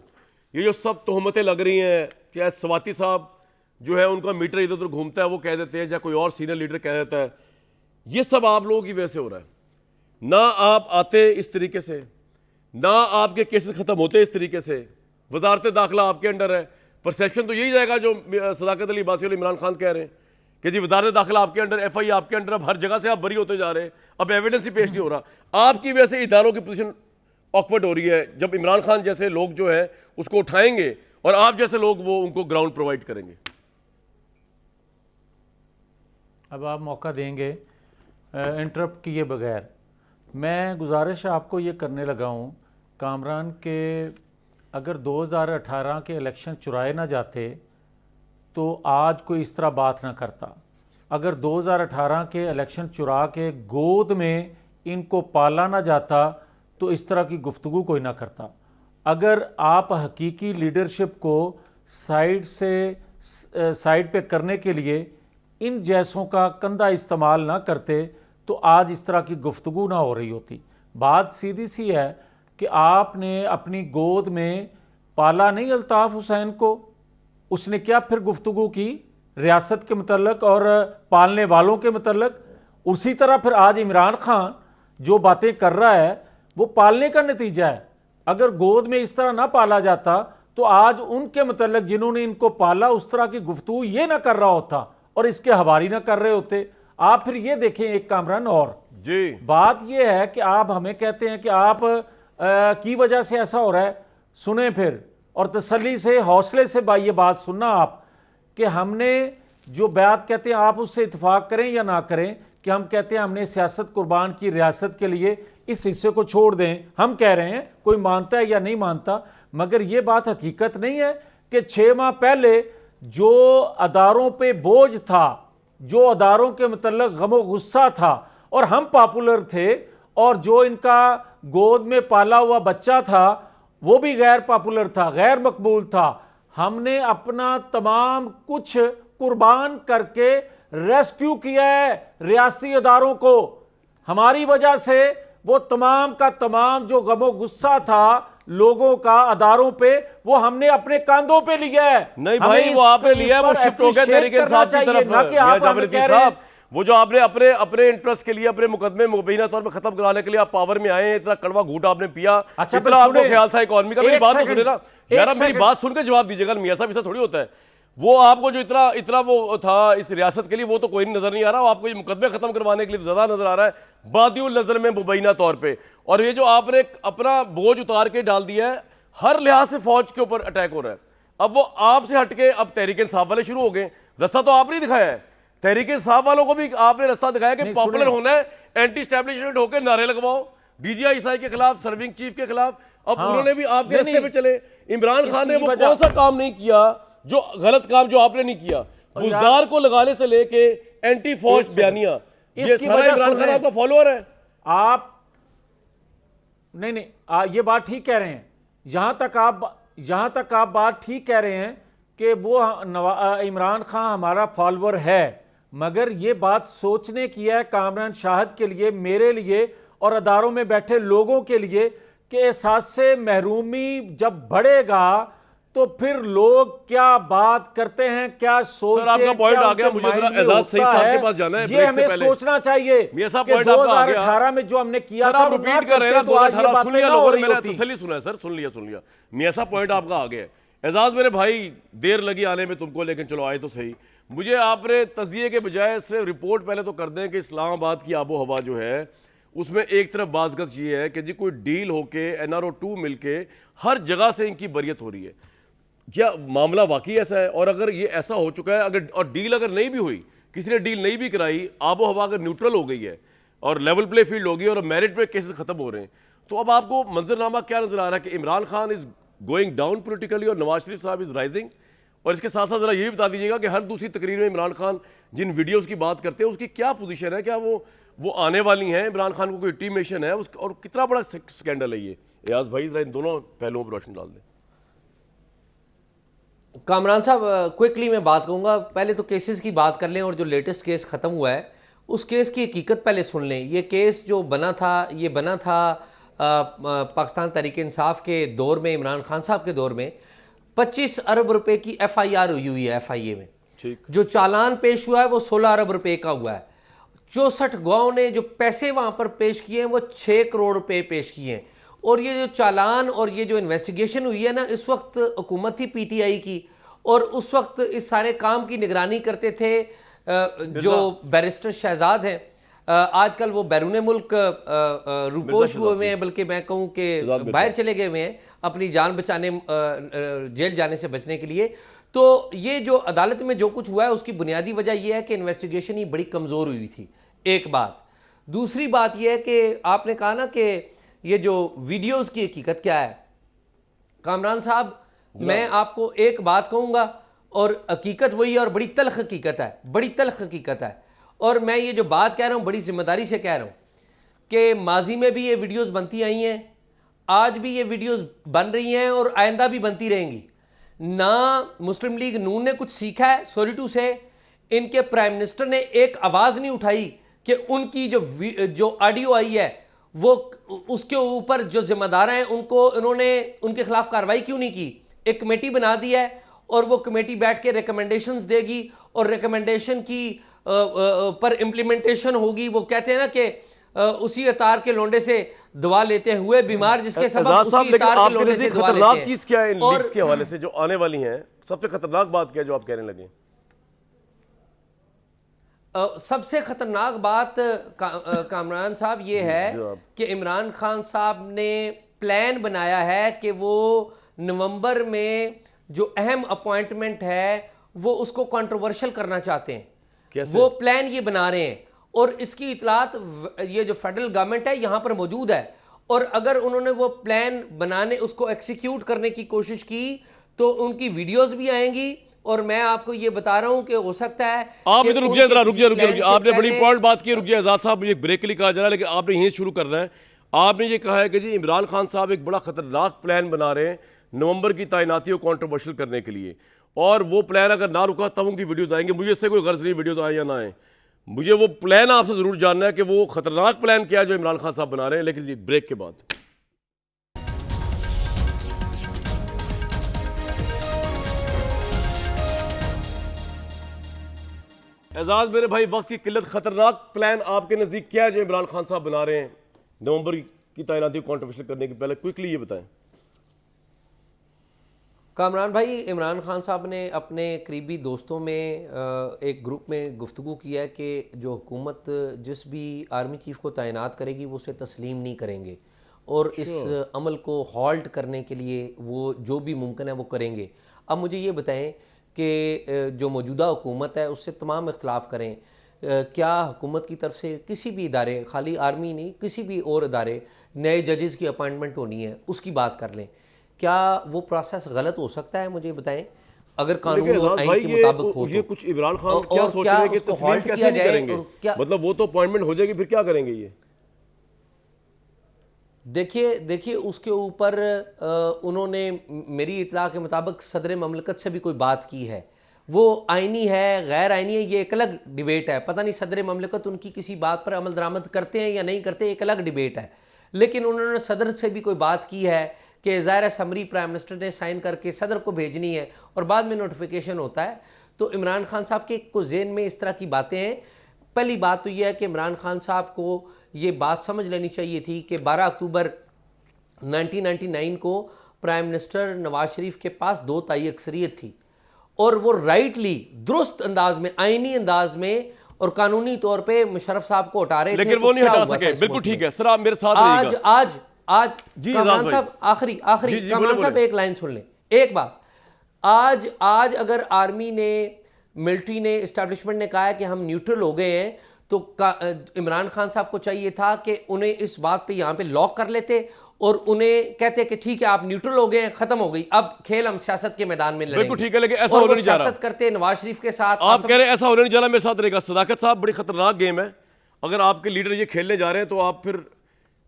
ये जो सब तोहमतें लग रही हैं, क्या सवाती साहब जो है उनका मीटर इधर उधर घूमता है वो कह देते हैं, या कोई और सीनियर लीडर कह देता है, ये सब आप लोगों की वजह से हो रहा है। ना आप आते इस तरीके से, ना आपके केसेस खत्म होते इस तरीके से, वजारत दाखिला आपके अंडर है, परसेप्शन तो यही जाएगा जो सदाकत अली अब्बासी और इमरान खान कह रहे हैं कि जी वजारत दाखिला आपके अंडर, FI आपके अंडर, अब हर जगह से आप बरी होते जा रहे हैं, अब एविडेंस ही पेश नहीं हो रहा। आपकी वजह से इदारों की पोजीशन ऑकवर्ड हो रही है, जब इमरान खान जैसे लोग जो है उसको उठाएंगे और आप जैसे लोग वो उनको ग्राउंड प्रोवाइड करेंगे। अब आप मौका देंगे इंटरप्ट किए बगैर, मैं गुजारिश आपको ये करने लगा हूँ कामरान के अगर 2018 के इलेक्शन चुराए ना जाते तो आज कोई इस तरह बात ना करता। अगर 2018 के इलेक्शन चुरा के गोद में इनको पाला ना जाता तो इस तरह की गुफ्तगू कोई ना करता। अगर आप हकीकी लीडरशिप को साइड पे करने के लिए इन जैसों का कंधा इस्तेमाल ना करते तो आज इस तरह की गुफ्तगू ना हो रही होती। बात सीधी सी है कि आपने अपनी गोद में पाला नहीं अल्ताफ़ हुसैन को, उसने क्या फिर गुफ्तगू की रियासत के मतलब और पालने वालों के मतलब। उसी तरह फिर आज इमरान खान जो बातें कर रहा है वो पालने का नतीजा है। अगर गोद में इस तरह ना पाला जाता तो आज उनके मतलब जिन्होंने इनको पाला उस तरह की गुफ्तगू ये ना कर रहा होता और इसके हवारी ना कर रहे होते। आप फिर ये देखें एक कामरान और जी बात ये है कि आप हमें कहते हैं कि आप की वजह से ऐसा हो रहा है। सुने फिर और तसल्ली से हौसले से ये बात सुनना आप कि हमने जो बात कहते हैं आप उससे इत्तेफाक करें या ना करें कि हम कहते हैं हमने सियासत कुर्बान की रियासत के लिए, इस हिस्से को छोड़ दें। हम कह रहे हैं कोई मानता है या नहीं मानता, मगर ये बात हकीकत नहीं है कि 6 माह पहले जो अदारों पे बोझ था, जो अदारों के मतलब गमो गुस्सा था और हम पॉपुलर थे और जो इनका गोद में पाला हुआ बच्चा था वो भी गैर पॉपुलर था, गैर मकबूल था। हमने अपना तमाम कुछ कुर्बान करके रेस्क्यू किया है रियासती अदारों को। हमारी वजह से वो तमाम का तमाम जो गमो गुस्सा था लोगों का अदारों पे वो हमने अपने कांधों पे लिया है। नहीं भाई वो आपने लिया है, वो शिफ्ट हो गया तहरीके इंसाफ की तरफ। मियां जावेद लतीफ साहब, वो जो आपने अपने इंटरेस्ट के लिए अपने मुकदमे मुबैना तौर पर खत्म कराने के लिए आप पावर में आए हैं, इतना कड़वा घूट आपने पिया, अच्छा, इतना आपको ख्याल था इकोनॉमी का। मेरी बात तो सुने ना यार, मेरी बात सुनकर जवाब दीजिएगा। मियां साहब ऐसा थोड़ी होता है। वो आपको जो इतना वो था इस रियासत के लिए वो तो कोई नजर नहीं आ रहा। आपको ये मुकदमे खत्म करवाने के लिए ज्यादा नजर आ रहा है बादिउल नजर में मुबैना तौर पे। और ये जो आपने अपना बोझ उतार के डाल दिया है, हर लिहाज से फौज के ऊपर अटैक हो रहा है। अब वो आपसे हटके अब तहरीक इंसाफ वाले शुरू हो गए। रास्ता तो आपने दिखाया है, तहरीक इंसाफ वालों को भी आपने रास्ता दिखाया कि पॉपुलर होना है, एंटी स्टैब्लिशमेंट होकर नारे लगवाओ DGI के खिलाफ, सर्विंग चीफ के खिलाफ। अब उन्होंने भी आपके रास्ते पे चले। इमरान खान ने वो कौन सा काम नहीं किया जो गलत काम जो आपने नहीं किया? बुजदार को लगाने से लेके एंटी फौज बयानिया, ये सारा इमरान खान आपका फॉलोअर है। आप नहीं ये बात ठीक कह रहे हैं। यहां तक आप बात ठीक कह रहे हैं कि वो इमरान खान हमारा फॉलोअर है, मगर ये बात सोचने की है कामरान शाहिद के लिए, मेरे लिए और अदारों में बैठे लोगों के लिए कि एहसास से महरूमी जब बढ़ेगा तो फिर लोग क्या बात करते हैं, क्या सोचते हैं। आपका पॉइंट आ गया, मुझे जरा एजाज सईद साहब के पास जाना है। ये हमें सोचना चाहिए कि 2018 में जो हमने किया था आप रिपीट कर रहे हैं। 2018 सुन लिया लोगों ने, मैंने तसल्ली सुना है सर, सुन लिया। मियां साहब पॉइंट आपका आ गया। एजाज मेरे भाई, देर लगी आने में तुमको, लेकिन चलो आए तो सही। मुझे आपने तजिए के बजाय सिर्फ रिपोर्ट पहले तो कर दें कि इस्लामाबाद की आबो हवा जो है उसमें एक तरफ बाज़गत ये है कि जी कोई डील होके NRO2 मिलके हर जगह से इनकी बरियत हो रही है। क्या मामला वाकई ऐसा है? और अगर ये ऐसा हो चुका है, अगर और डील अगर नहीं भी हुई, किसी ने डील नहीं भी कराई, आबो हवा अगर न्यूट्रल हो गई है और लेवल प्ले फील्ड होगी और मेरिट पे केसेस खत्म हो रहे हैं, तो अब आपको मंजरनामा क्या नजर आ रहा है कि Imran Khan is going down politically और नवाज शरीफ साहब इज राइजिंग? और इसके साथ साथ जरा ये भी बता दीजिएगा कि हर दूसरी तकरीर में इमरान खान जिन वीडियोस की बात करते हैं उसकी क्या पोजीशन है? क्या वो आने वाली हैं? इमरान खान को कोई इंटीमेशन है और कितना बड़ा स्कैंडल है ये? एयाज भाई जरा इन दोनों पहलुओं पर रोशनी डाल दें। कामरान साहब, क्विकली मैं बात कहूँगा। पहले तो केसेस की बात कर लें और जो लेटेस्ट केस ख़त्म हुआ है उस केस की हकीकत पहले सुन लें। ये केस जो बना था पाकिस्तान तहरीक इंसाफ के दौर में, इमरान खान साहब के दौर में 25 अरब रुपए की FIR हुई है FIA में। ठीक। जो चालान पेश हुआ है वो 16 अरब रुपए का हुआ है। 64 गाँव ने जो पैसे वहाँ पर पेश किए हैं वो 6 करोड़ रुपए पेश किए हैं। और ये जो चालान और ये जो इन्वेस्टिगेशन हुई है ना, इस वक्त हुकूमत थी PTI की, और उस वक्त इस सारे काम की निगरानी करते थे जो बैरिस्टर शहजाद हैं, आजकल वो बैरून मुल्क रुपोश हुए हुए हैं, बल्कि मैं कहूँ कि बाहर चले गए हुए हैं अपनी जान बचाने, जेल जाने से बचने के लिए। तो ये जो अदालत में जो कुछ हुआ है उसकी बुनियादी वजह यह है कि इन्वेस्टिगेशन ही बड़ी कमज़ोर हुई थी, एक बात। दूसरी बात यह है कि आपने कहा ना कि ये जो वीडियोस की हकीकत क्या है, कामरान साहब मैं आपको एक बात कहूँगा और हकीकत वही है और बड़ी तल्ख हकीकत है, बड़ी तल्ख हकीकत है। और मैं ये जो बात कह रहा हूँ बड़ी जिम्मेदारी से कह रहा हूँ कि माजी में भी ये वीडियोस बनती आई हैं, आज भी ये वीडियोस बन रही हैं और आइंदा भी बनती रहेंगी। ना मुस्लिम लीग नून ने कुछ सीखा है, सॉरी टू से इनके प्राइम मिनिस्टर ने एक आवाज़ नहीं उठाई कि उनकी जो ऑडियो आई है वो उसके ऊपर जो जिम्मेदार हैं उनको इन्होंने उनके खिलाफ कार्रवाई क्यों नहीं की। एक कमेटी बना दी है और वो कमेटी बैठ के रिकमेंडेशंस देगी और रिकमेंडेशन की पर इम्प्लीमेंटेशन होगी। वो कहते हैं ना कि उसी अतार के लोंडे से दवा लेते हुए बीमार, जिसके सबब उसी अतार के लोंडे से दवा लेते हैं। खतरनाक चीज क्या है इन लीक्स के हवाले से जो आने वाली हैं? सबसे खतरनाक बात क्या है जो आप कहने लगे? सबसे खतरनाक बात कामरान साहब ये है कि इमरान खान साहब ने प्लान बनाया है कि वो नवंबर में जो अहम अपॉइंटमेंट है वो उसको कंट्रोवर्शियल करना चाहते हैं। कैसे? वो प्लान ये बना रहे हैं और इसकी इतलात ये जो फेडरल गवर्नमेंट है यहाँ पर मौजूद है। और अगर उन्होंने वो प्लान बनाने उसको एक्सिक्यूट करने की कोशिश की तो उनकी वीडियोस भी आएंगी। और मैं आपको ये बता रहा हूं कि हो सकता है आप इधर रुक जाए, आपने बड़ी इंपॉर्टेंट बात की, रुक जाए आजाद साहब, मुझे ब्रेक के लिए कहा जा रहा है लेकिन आपने यहीं शुरू करना है। आपने ये कहा है कि जी इमरान खान साहब एक बड़ा खतरनाक प्लान बना रहे हैं नवंबर की तैनाती को कॉन्ट्रोवर्शियल करने के लिए, और वो प्लान अगर ना रुका तब उनकी वीडियोस आएंगे। मुझे इससे कोई गर्ज नहीं वीडियोस आए या ना आए, मुझे वो प्लान आपसे जरूर जानना है कि वो खतरनाक प्लान क्या है जो इमरान खान साहब बना रहे हैं। लेकिन ब्रेक के बाद एजाज मेरे भाई, वक्त की किल्लत, खतरनाक प्लान आपके नजदीक क्या है जो इमरान खान साहब बना रहे हैं नवंबर की तैनाती को कॉन्ट्रोवर्शियल करने के पहले? क्विकली ये बताएं। कामरान भाई, इमरान खान साहब ने अपने करीबी दोस्तों में एक ग्रुप में गुफ्तगू किया है कि जो हुकूमत जिस भी आर्मी चीफ को तैनात करेगी वो उसे तस्लीम नहीं करेंगे और इस अमल को हॉल्ट करने के लिए वो जो भी मुमकिन है वो करेंगे। अब मुझे ये बताएं कि जो मौजूदा हुकूमत है उससे तमाम इख्तलाफ करें, क्या हुकूमत की तरफ से किसी भी इदारे, खाली आर्मी नहीं किसी भी और इदारे, नए जजेस की अपॉइंटमेंट होनी है उसकी बात कर लें, क्या वो प्रोसेस गलत हो सकता है? मुझे बताएं। अगर कानून और आईन के मुताबिक हो ये कुछ इमरान खान क्या सोच रहे हैं कि तस्लीम कैसे नहीं करेंगे? मतलब वो तो अपॉइंटमेंट हो जाएगी, फिर क्या करेंगे ये? देखिए उसके ऊपर उन्होंने मेरी इतला के मुताबिक सदर ममलकत से भी कोई बात की है। वो आइनी है गैर आइनी है ये एक अलग डिबेट है, पता नहीं सदर ममलकत उनकी किसी बात पर अमल दरामद करते हैं या नहीं करते, एक अलग डिबेट है। लेकिन उन्होंने सदर से भी कोई बात की है कि ज़ाहिर समरी प्राइम मिनिस्टर ने साइन करके सदर को भेजनी है और बाद में नोटिफिकेशन होता है। तो इमरान खान साहब के को ज़हन में इस तरह की बातें हैं। पहली बात तो यह है कि इमरान खान साहब को ये बात समझ लेनी चाहिए थी कि 12 अक्टूबर 1999 को प्राइम मिनिस्टर नवाज शरीफ के पास 2 तिहाई अक्सरियत थी और वो राइटली दुरुस्त अंदाज में, आईनी अंदाज में और कानूनी तौर पे मुशर्रफ साहब को हटा रहे थे। लेकिन वो नहीं हटा सके। बिल्कुल ठीक है सर, आप मेरे साथ रहिएगा। आज कामरान साहब आखिरी कामरान साहब एक लाइन सुन लें, एक बात। आज अगर आर्मी ने, मिलिट्री ने, इस्टेब्लिशमेंट ने कहा है कि हम न्यूट्रल हो गए हैं तो इमरान खान साहब को चाहिए था कि उन्हें इस बात पे यहाँ पे लॉक कर लेते और उन्हें कहते कि ठीक है आप न्यूट्रल हो गए हैं, खत्म हो गई, अब खेल हम सियासत के मैदान में लड़ेंगे। बिल्कुल ठीक है, लेकिन ऐसा होने नहीं जा रहा। सियासत करते नवाज शरीफ के साथ, आप कह रहे हैं ऐसा होने नहीं जा रहा, मेरे साथ रहेगा। सदाकत साहब, बड़ी खतरनाक गेम है। अगर आपके लीडर ये खेलने जा रहे हैं तो आप फिर,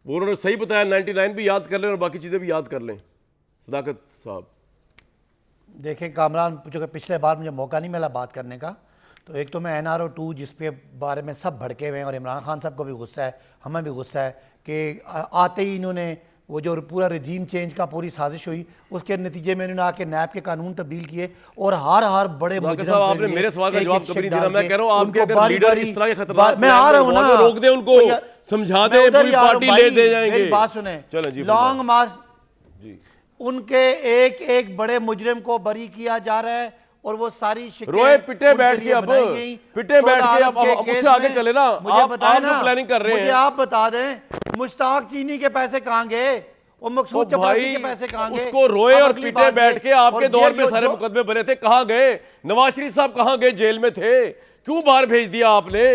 वो उन्होंने सही बताया, 99 भी याद कर लें और बाकी चीजें भी याद कर लें। सदाकत साहब देखें कामरान, जो कि पिछले बार मुझे मौका नहीं मिला बात करने का, तो एक तो मैं NRO 2 जिसके बारे में सब भड़के हुए हैं और इमरान खान साहब को भी गुस्सा है, हमें भी गुस्सा है कि आते ही इन्होंने वो जो पूरा रजीम चेंज का पूरी साजिश हुई उसके नतीजे में इन्होंने आके नैब के कानून तब्दील किए और हर बड़े मुजरिम आपने मेरे सवाल का जवाब कभी नहीं दिया। मैं कह रहा हूं आपके अगर लीडर इस तरह के खतरनाक, मैं आ रहा हूं ना, रोक दे उनको, समझा दे, पूरी पार्टी ले दे जाएंगे। मेरी बात सुने, लॉन्ग मार्च, उनके एक बड़े मुजरिम को बरी किया जा रहा है और वो सारी शिकायत रोए पिटे उनके बैठ के लिए अब बनाई गई। पिटे बैठ 16 के अरब अब के उससे केस आगे में चले ना। मुझे आप बताएं जो प्लानिंग कर रहे मुझे हैं, आप बता दें मुश्ताक चीनी के पैसे कहाँ गए, वो मकसूद चपरासी भाई के पैसे कहाँ गए? उसको रोए अब और अगली पीटे बात बैठ ये, के आपके और दौर ये में सारे मुकदमे बने थे, कहां गए? नवाज शरीफ साहब कहां गए? जेल में थे, क्यों बाहर भेज दिया आपने?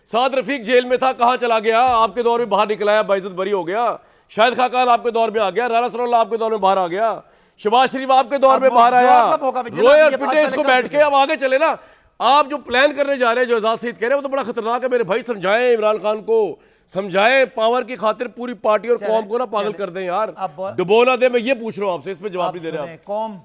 साद रफीक जेल में था, कहां चला गया? आपके दौर में बाहर निकलाया, बाइज्जत बरी हो गया। शाहिद खाकान आपके दौर में आ गया, राना सनाउल्लाह आपके दौर में बाहर आ गया, शहबाज शरीफ आपके दौर में बाहर आया। रोए और पिटे इसको बैठ के, अब आगे चले ना। आप जो प्लान करने जा रहे हैं, जो एजाज सईद कह रहे हैं, वो तो बड़ा खतरनाक है मेरे भाई। समझाएं इमरान खान को, समझाएं पावर की खातिर पूरी पार्टी और कौम को ना पागल कर दें यार, डुबो ना दे। मैं ये पूछ रहा हूं आपसे, इस पे जवाब नहीं दे रहे आप। कौम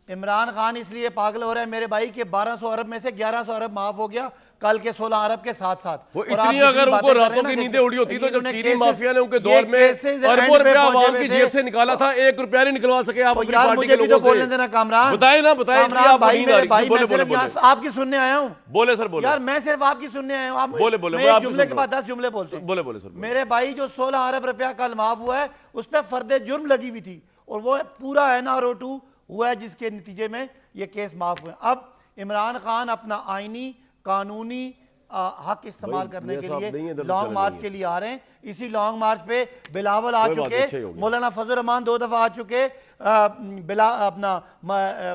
इमरान खान इसलिए पागल हो रहा है मेरे भाई के 1200 अरब में से 1100 अरब माफ हो गया कल के 16 अरब के साथ साथ। वो इतनी अगर उनको रातों की नींदें उड़ी होती तो जब चीनी माफिया ने उनके दौर में अरबों रुपया आवाम की जेब से निकाला था, 1 रुपया नहीं निकलवा सके आप अपनी पार्टी के लोगों से। बोलने देना कामरान, बताए ना, बताए भाई मेरे भाई, मैं सिर्फ आपकी सुनने आया हूँ। बोले सर, बोले यार, मैं सिर्फ आपकी सुनने आया हूँ। आप बोले बोले, मैं एक जुमले के बाद 10 जुमले बोलते हैं। बोले बोले सर। मेरे भाई जो 16 अरब रुपया कल माफ हुआ है उस पर फर्द जुर्म लगी हुई थी और वो पूरा NRO2 हुआ है जिसके नतीजे में ये केस माफ हुए। अब इमरान खान अपना आईनी कानूनी हक इस्तेमाल करने के लिए लॉन्ग मार्च के लिए आ रहे हैं। इसी लॉन्ग मार्च पे बिलावल आ चुके, मौलाना फजल रहमान 2 दफा आ चुके, अपना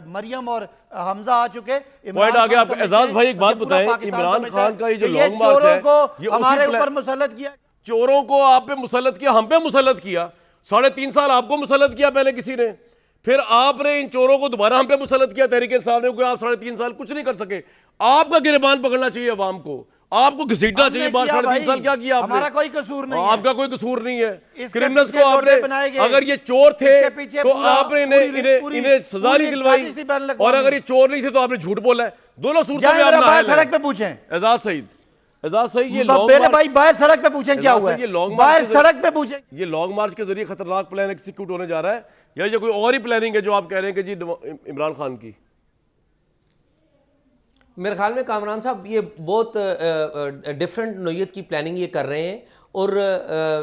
मरियम और हमजा आ चुके। पॉइंट आ गया। आप एजाज भाई एक बात बताएं, इमरान खान का ये जो लॉन्ग मार्च है, ये हमारे ऊपर मुसल्लत किया, चोरों को आप पे मुसल्लत किया, हम पे मुसल्लत किया। 3.5 साल आपको मुसल्लत किया पहले किसी ने, फिर आपने इन चोरों को दोबारा हम पे मुसल्लत किया तहरीक इंसाफ ने, क्योंकि आप 3.5 साल कुछ नहीं कर सके। आपका गिरबान पकड़ना चाहिए अवाम को, आपको घसीटना चाहिए। 3.5 साल क्या किया आपने? हमारा कोई कसूर नहीं है, आपका कोई कसूर नहीं है। इसके क्रिमिनल्स पीछे को आपने, बनाए गए, अगर ये चोर थे तो पूरा- आपने इन्हें सजा नहीं दिलवाई, और अगर ये चोर नहीं थे तो आपने झूठ बोला है। दोनों सूरतों में आप नाअहल हैं। सड़क पे पूछें एजाज सईद, ये मेरे भाई बाहर सड़क पे पूछें क्या हुआ है, बाहर सड़क पे पूछें। ये लॉन्ग मार्च के जरिए खतरनाक प्लान एग्जीक्यूट होने जा रहा है, या ये कोई और ही प्लानिंग है जो आप कह रहे हैं कि जी इमरान खान की? मेरे ख्याल में कामरान साहब ये बहुत डिफरेंट नोयत की प्लानिंग ये कर रहे हैं, और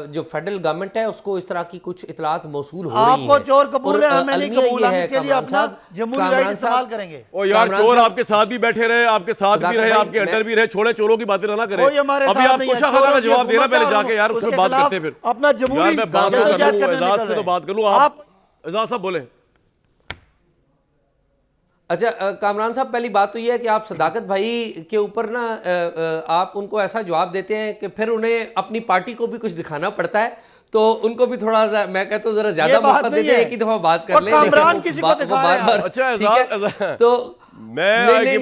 जो फेडरल गवर्नमेंट है उसको इस तरह की कुछ इतलात मौसूल हो रही है। आपको चोर कबूल है, हमें नहीं कबूल, हम इसके लिए अपना जमहूरी राइट इस्तेमाल करेंगे। ओ यार, चोर आपके साथ भी बैठे रहे, आपके साथ भी रहे, आपके अंडर भी रहे, छोड़े चोरों की बातें ना करें। अभी आप कोशा खाना का जवाब देना पहले जाके यार, उसमें बात करते फिर अपना जमहूरी। मैं बात तो कर लूं, एजाज से तो बात कर लूं। आप एजाज साहब बोले। अच्छा कामरान साहब, पहली बात तो ये है कि आप सदाकत भाई के ऊपर ना आप उनको ऐसा जवाब देते हैं कि फिर उन्हें अपनी पार्टी को भी कुछ दिखाना पड़ता है, तो उनको भी थोड़ा सा, मैं कहता हूँ, जरा ज्यादा मौका देते हैं, एक ही दफा बात कर ले। कामरान किसी को दिखा रहे हैं। अच्छा एजाज, तो मैं किसी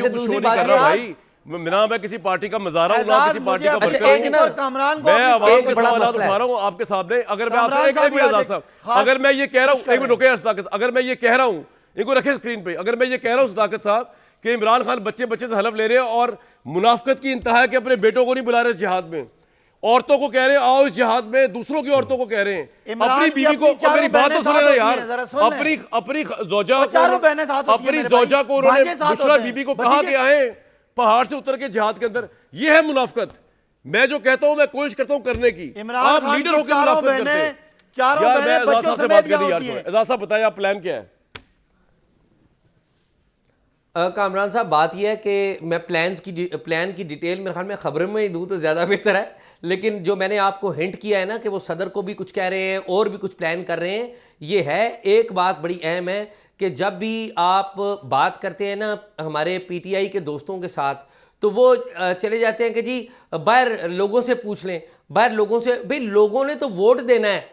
को शो नहीं कर रहा भाई, मैं किसी पार्टी का मजारा हूं, ना किसी पार्टी का वर्कर हूं। मैं आवाम के सवाल उठा रहा हूं आपके सामने। अगर मैं आपसे अगर मैं ये कह रहा हूं, एक मिनट रुके सदाकत, अगर मैं ये कह रहा हूं, इनको रखे स्क्रीन पे, अगर मैं ये कह रहा हूं सदाकत साहब कि इमरान खान बच्चे बच्चे से हलफ ले रहे हैं और मुनाफिकत की इंतहा है कि अपने बेटों को नहीं बुला रहे इस जिहाद में, औरतों को कह रहे हैं आओ इस जिहाद में, दूसरों की औरतों को कह रहे हैं, अपनी बीवी को, मेरी बात तो सुने ना यार, अपनी जोजा को उन्होंने बुशरा बीबी को कहा कि आए पहाड़ से उतर के जिहाद के अंदर। ये है मुनाफिकत। मैं जो कहता हूं मैं कोशिश करता हूं करने की, आप लीडर होकर मुनाफिकत करते हैं। यार मैं एजाज साहब से बात कर दी यार, एजाज साहब बताइए आप प्लान क्या है? कामरान साहब, बात यह है कि मैं प्लान की डिटेल मेरे ख्याल में खबरों में ही दूँ तो ज़्यादा बेहतर है, लेकिन जो मैंने आपको हिंट किया है ना कि वो सदर को भी कुछ कह रहे हैं और भी कुछ प्लान कर रहे हैं, ये है। एक बात बड़ी अहम है कि जब भी आप बात करते हैं ना हमारे PTI के दोस्तों के साथ, तो वो चले जाते हैं कि जी बाहर लोगों से पूछ लें, बाहर लोगों से। भाई लोगों ने तो वोट देना है।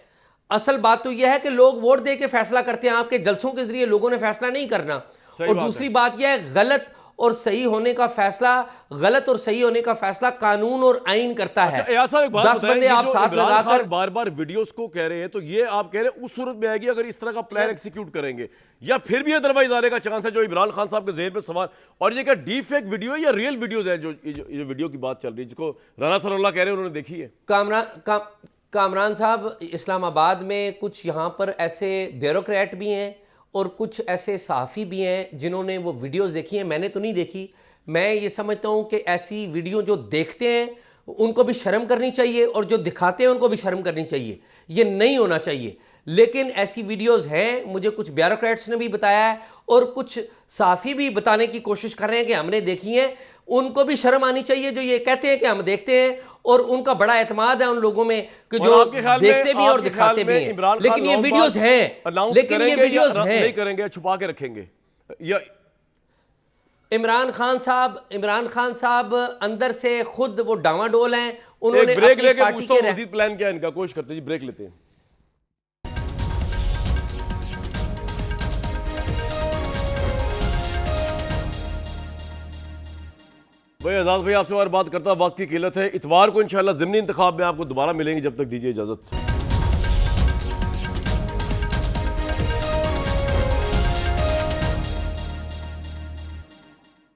असल बात तो यह है कि लोग वोट दे के फैसला करते हैं, आपके जलसों के जरिए लोगों ने फैसला नहीं करना। और दूसरी बात यह है, गलत और सही होने का फैसला, गलत और सही होने का फैसला कानून और आइन करता है। अच्छा, एक बात 10 बंदे आप साथ लगाकर बार बार वीडियोस को कह रहे हैं, तो ये आप कह रहे हैं उस सूरत में आएगी अगर इस तरह का प्लान एग्जीक्यूट करेंगे, या फिर भी अदरवाइज आने का चांस है? जो इमरान खान साहब के ज़हन पे सवाल, और ये क्या डीप फेक वीडियो है या रियल वीडियोज है? जो वीडियो की बात चल रही है जिसको राना सनाउल्लाह कह रहे हैं, उन्होंने देखी है? कामरान साहब, इस्लामाबाद में कुछ यहाँ पर ऐसे ब्यूरोक्रेट भी हैं और कुछ ऐसे सहाफ़ी भी हैं जिन्होंने वो वीडियोस देखी हैं। मैंने तो नहीं देखी। मैं ये समझता हूँ कि ऐसी वीडियो जो देखते हैं उनको भी शर्म करनी चाहिए और जो दिखाते हैं उनको भी शर्म करनी चाहिए। ये नहीं होना चाहिए। लेकिन ऐसी वीडियोस हैं, मुझे कुछ ब्यूरोक्रेट्स ने भी बताया है और कुछ साफ़ी भी बताने की कोशिश कर रहे हैं कि हमने देखी हैं। उनको भी शर्म आनी चाहिए जो ये कहते हैं कि हम देखते हैं, और उनका बड़ा एतमाद है उन लोगों में कि जो देखते भी हैं और दिखाते भी हैं। लेकिन ये वीडियोस हैं, लेकिन ये वीडियोस हैं, नहीं करेंगे, छुपा के रखेंगे। या इमरान खान साहब अंदर से खुद वो डामाडोल हैं। उन्होंने ब्रेक अपनी लेके पार्टी पूछता हूं के मजीद प्लान क्या है इनका, कोशिश करते हैं जी, ब्रेक लेते हैं। भाई आजाद भाई आपसे और बात करता, वक्त की किल्लत है। इतवार को इंशाल्लाह ज़िमनी इंतखाब में आपको दोबारा मिलेंगे, जब तक दीजिए इजाजत।